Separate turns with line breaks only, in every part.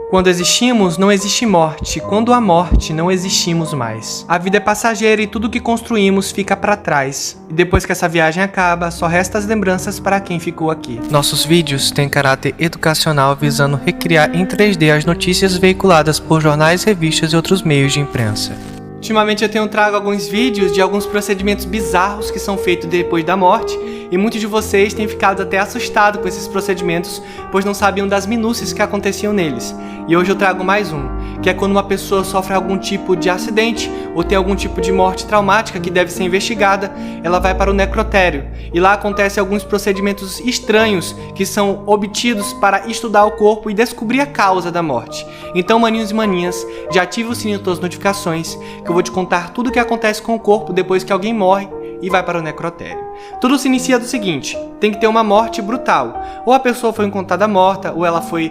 Quando existimos, não existe morte. Quando há morte, não existimos mais. A vida é passageira e tudo que construímos fica para trás. E depois que essa viagem acaba, só resta as lembranças para quem ficou aqui. Nossos vídeos têm caráter educacional visando recriar em 3D as notícias veiculadas por jornais, revistas e outros meios de imprensa. Ultimamente eu tenho trago alguns vídeos de alguns procedimentos bizarros que são feitos depois da morte, e muitos de vocês têm ficado até assustados com esses procedimentos, pois não sabiam das minúcias que aconteciam neles. E hoje eu trago mais um, que é quando uma pessoa sofre algum tipo de acidente ou tem algum tipo de morte traumática que deve ser investigada, ela vai para o necrotério, e lá acontecem alguns procedimentos estranhos que são obtidos para estudar o corpo e descobrir a causa da morte. Então, maninhos e maninhas, já ative o sininho de todas as notificações, que eu vou te contar tudo o que acontece com o corpo depois que alguém morre e vai para o necrotério. Tudo se inicia do seguinte: tem que ter uma morte brutal. Ou a pessoa foi encontrada morta, ou ela foi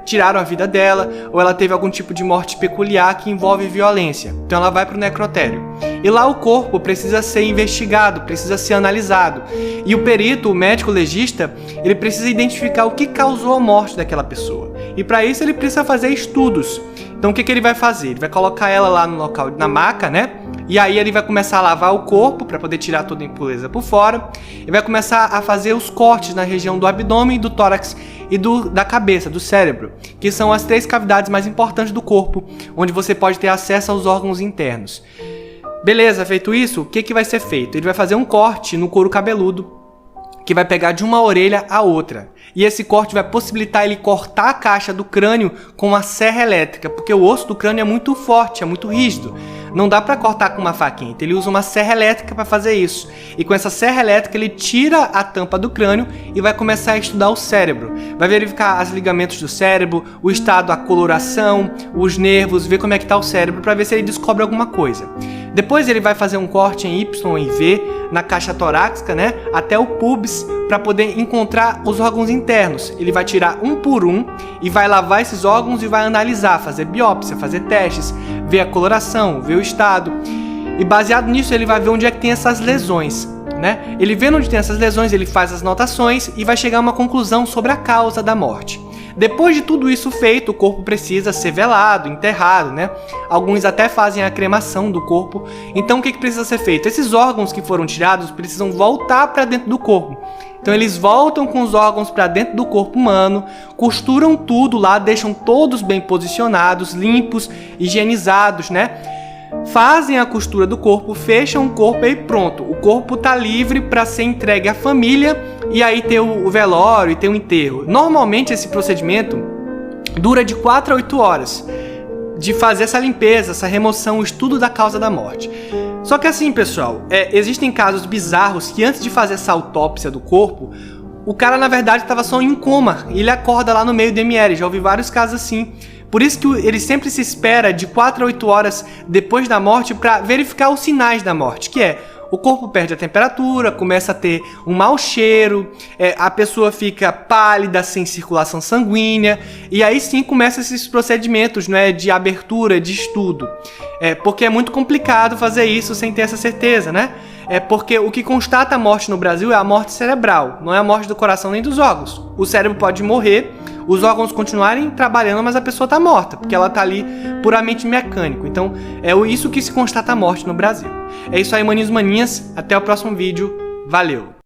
tiraram a vida dela, ou ela teve algum tipo de morte peculiar que envolve violência. Então ela vai para o necrotério. E lá o corpo precisa ser investigado, precisa ser analisado. E o perito, o médico legista, ele precisa identificar o que causou a morte daquela pessoa. E para isso ele precisa fazer estudos. Então o que ele vai fazer? Ele vai colocar ela lá no local, na maca, né? E aí ele vai começar a lavar o corpo para poder tirar toda a impureza por fora. E vai começar a fazer os cortes na região do abdômen, do tórax e da cabeça, do cérebro, que são as 3 cavidades mais importantes do corpo, onde você pode ter acesso aos órgãos internos. Beleza, feito isso, o que vai ser feito? Ele vai fazer um corte no couro cabeludo, que vai pegar de uma orelha a outra. E esse corte vai possibilitar ele cortar a caixa do crânio com uma serra elétrica, porque o osso do crânio é muito forte, é muito rígido. Não dá para cortar com uma faquinha, então ele usa uma serra elétrica para fazer isso. E com essa serra elétrica ele tira a tampa do crânio e vai começar a estudar o cérebro. Vai verificar os ligamentos do cérebro, o estado, a coloração, os nervos, ver como é que está o cérebro para ver se ele descobre alguma coisa. Depois ele vai fazer um corte em Y e V na caixa torácica, né, até o pubis, para poder encontrar os órgãos internos. Ele vai tirar um por um e vai lavar esses órgãos e vai analisar, fazer biópsia, fazer testes, ver a coloração, ver o estado. E baseado nisso ele vai ver onde é que tem essas lesões, né? Ele vendo onde tem essas lesões, ele faz as anotações e vai chegar a uma conclusão sobre a causa da morte. Depois de tudo isso feito, o corpo precisa ser velado, enterrado, né? Alguns até fazem a cremação do corpo. Então o que precisa ser feito? Esses órgãos que foram tirados precisam voltar para dentro do corpo. Então eles voltam com os órgãos para dentro do corpo humano, costuram tudo lá, deixam todos bem posicionados, limpos, higienizados, né? Fazem a costura do corpo, fecham o corpo e pronto. O corpo está livre para ser entregue à família e aí ter o velório e ter o enterro. Normalmente esse procedimento dura de 4 a 8 horas de fazer essa limpeza, essa remoção, o estudo da causa da morte. Só que assim, pessoal, existem casos bizarros que antes de fazer essa autópsia do corpo, o cara na verdade estava só em um coma e ele acorda lá no meio do ML. Já ouvi vários casos assim. Por isso que ele sempre se espera de 4 a 8 horas depois da morte para verificar os sinais da morte, que é o corpo perde a temperatura, começa a ter um mau cheiro, a pessoa fica pálida, sem circulação sanguínea, e aí sim começam esses procedimentos, né, de abertura, de estudo. Porque é muito complicado fazer isso sem ter essa certeza, né? Porque o que constata a morte no Brasil é a morte cerebral, não é a morte do coração nem dos órgãos. O cérebro pode morrer, os órgãos continuarem trabalhando, mas a pessoa está morta, porque ela está ali puramente mecânico. Então, é isso que se constata a morte no Brasil. É isso aí, maninhos e maninhas. Até o próximo vídeo. Valeu!